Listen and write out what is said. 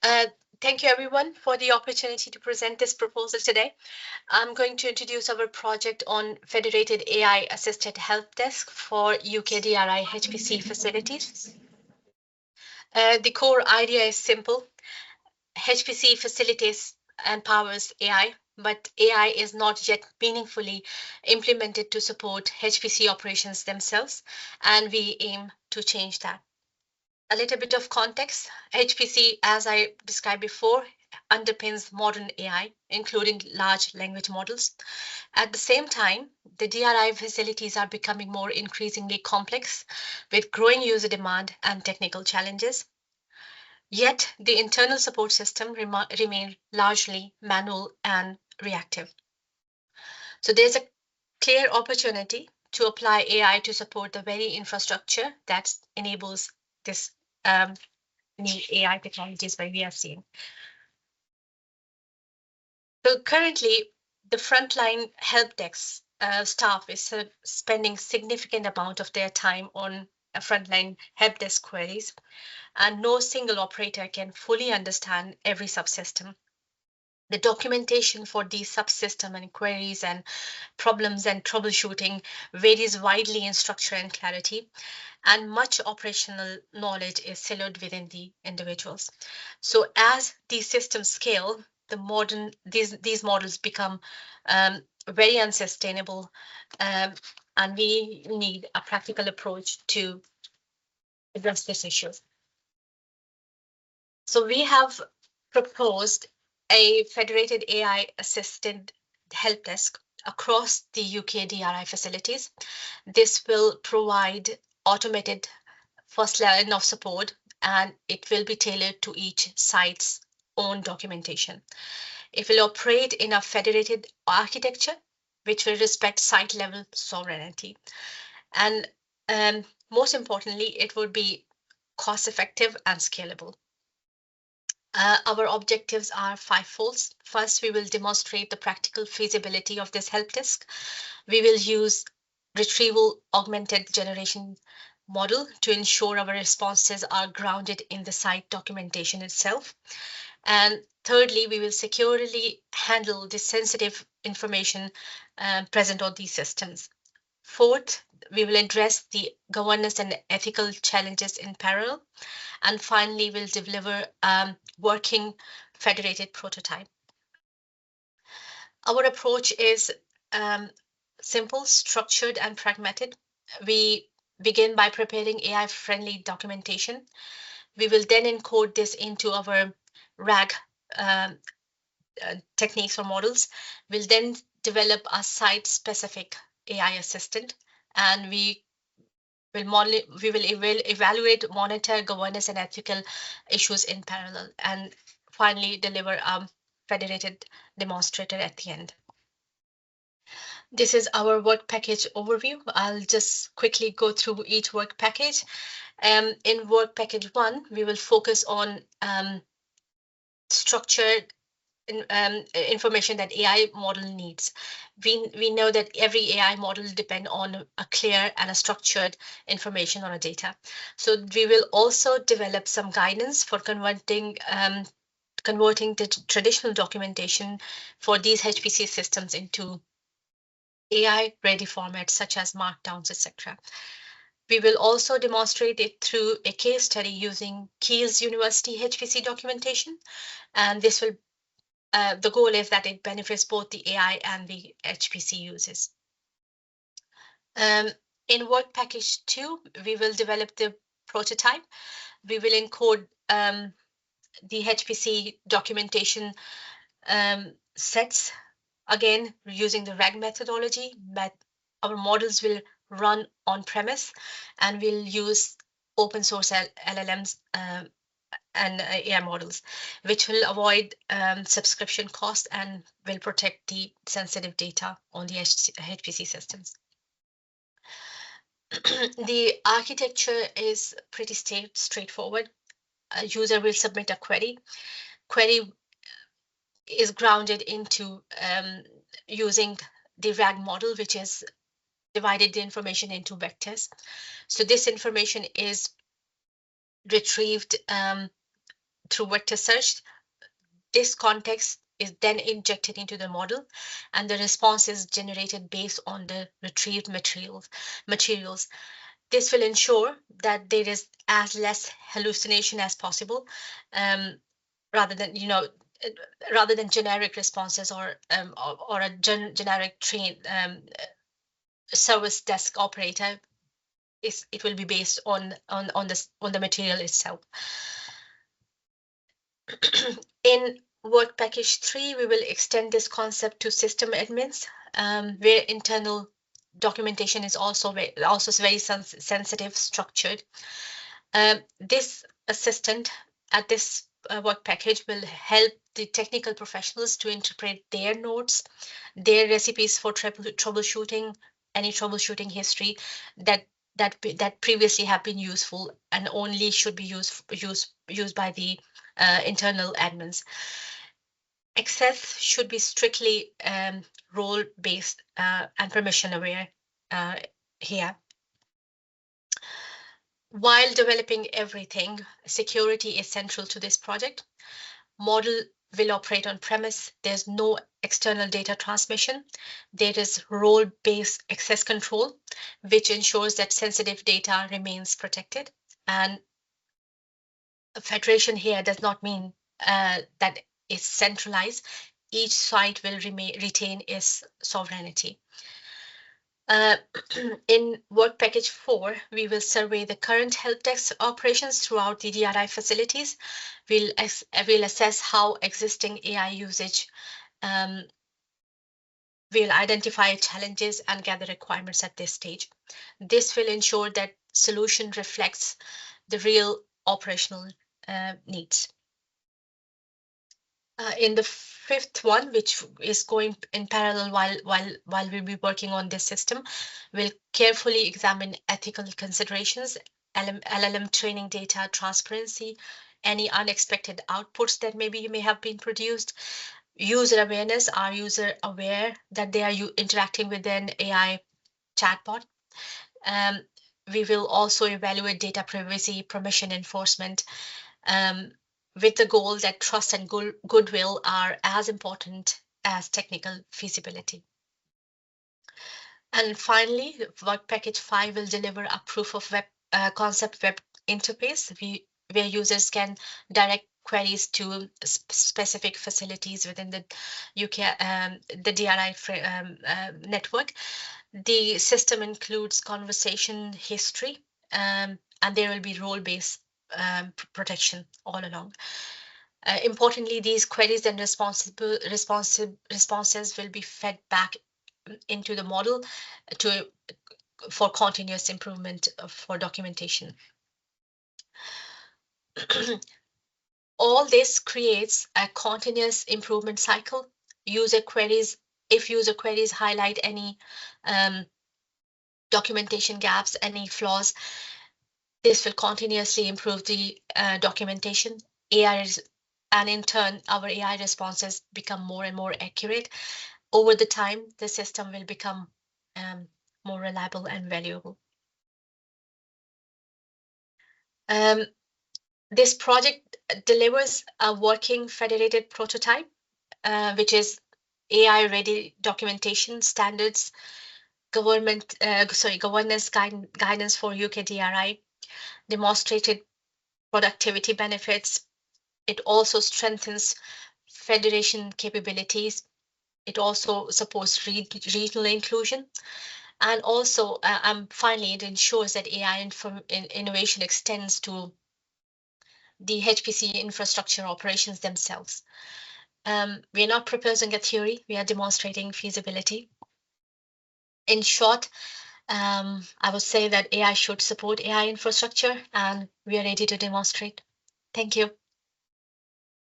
Uh, Thank you everyone for the opportunity to present this proposal today. I'm going to introduce our project on federated AI assisted help desk for UK DRI HPC facilities. The core idea is simple. HPC facilitates and powers AI, but AI is not yet meaningfully implemented to support HPC operations themselves, and we aim to change that. A little bit of context. HPC, as I described before, underpins modern AI, including large language models. At the same time, the DRI facilities are becoming more increasingly complex with growing user demand and technical challenges. Yet, the internal support system remain largely manual and reactive. So there's a clear opportunity to apply AI to support the very infrastructure that enables this new AI technologies that we are seeing. So currently, the frontline help desk staff is spending significant amount of their time on frontline help desk queries, and no single operator can fully understand every subsystem. The documentation for these subsystem and queries and problems and troubleshooting varies widely in structure and clarity, and much operational knowledge is siloed within the individuals. So as these systems scale, these models become very unsustainable, and we need a practical approach to address this issue. So we have proposed a federated AI assisted help desk across the UK DRI facilities. This will provide automated first line of support, and it will be tailored to each site's own documentation. It will operate in a federated architecture, which will respect site level sovereignty. And most importantly, it will be cost effective and scalable. Our objectives are fivefold. First, we will demonstrate the practical feasibility of this help desk. We will use retrieval augmented generation model to ensure our responses are grounded in the site documentation itself. And thirdly, we will securely handle the sensitive information present on these systems. Fourth, we will address the governance and ethical challenges in parallel. And finally, we'll deliver working federated prototype. Our approach is simple, structured, and pragmatic. We begin by preparing AI-friendly documentation. We will then encode this into our RAG techniques or models. We'll then develop a site-specific AI assistant, and we will evaluate, monitor, governance, and ethical issues in parallel, and finally deliver a federated demonstrator at the end. This is our work package overview. I'll just quickly go through each work package. In work package 1, we will focus on structured information that AI model needs. We know that every AI model depends on a clear and a structured information on a data. So we will also develop some guidance for converting the traditional documentation for these HPC systems into AI-ready formats such as markdowns, etc. We will also demonstrate it through a case study using Kiel's University HPC documentation, and this will the goal is that it benefits both the AI and the HPC users. In work package 2, we will develop the prototype. We will encode the HPC documentation sets, again, using the RAG methodology, but our models will run on premise, and we'll use open source LLMs and AI models, which will avoid subscription cost and will protect the sensitive data on the HPC systems. The architecture is pretty straightforward. A user will submit a query. Query is grounded into using the RAG model, which is divided the information into vectors. So this information is retrieved through vector search. This context is then injected into the model, and the response is generated based on the retrieved materials. This will ensure that there is as less hallucination as possible, um, rather than rather than generic responses or a generic train service desk operator. It will be based on the material itself. In work package 3, we will extend this concept to system admins, where internal documentation is also very sensitive, structured. This assistant at this work package will help the technical professionals to interpret their notes, their recipes for troubleshooting, any troubleshooting history that previously have been useful and only should be used by the internal admins. Access should be strictly role-based and permission-aware here. While developing everything, security is central to this project. Model will operate on premise. There's no external data transmission. There is role-based access control, which ensures that sensitive data remains protected. And federation here does not mean that it's centralized. Each site will retain its sovereignty. In work package 4, we will survey the current help desk operations throughout the DRI facilities. We'll assess how existing AI usage will identify challenges and gather requirements at this stage. This will ensure that solution reflects the real operational needs. In the 5th one, which is going in parallel while we'll be working on this system, we'll carefully examine ethical considerations, LLM training data transparency, any unexpected outputs that may have been produced, user awareness. Are user aware that they are interacting with an AI chatbot? We will also evaluate data privacy, permission enforcement, with the goal that trust and goodwill are as important as technical feasibility. And finally, work package 5 will deliver a proof of concept web interface where users can direct queries to specific facilities within the UK, the DRI network. The system includes conversation history, and there will be role-based protection all along. Importantly, these queries and responses will be fed back into the model for continuous improvement for documentation. All this creates a continuous improvement cycle. If user queries highlight any documentation gaps, any flaws, this will continuously improve the documentation. And in turn, our AI responses become more and more accurate. Over the time, the system will become more reliable and valuable. This project delivers a working federated prototype, which is AI-ready documentation standards, governance guidance for UK DRI, demonstrated productivity benefits. It also strengthens federation capabilities. It also supports regional inclusion. And also, finally, it ensures that AI innovation extends to the HPC infrastructure operations themselves. We are not proposing a theory, we are demonstrating feasibility. In short, I would say that AI should support AI infrastructure, and we are ready to demonstrate. Thank you.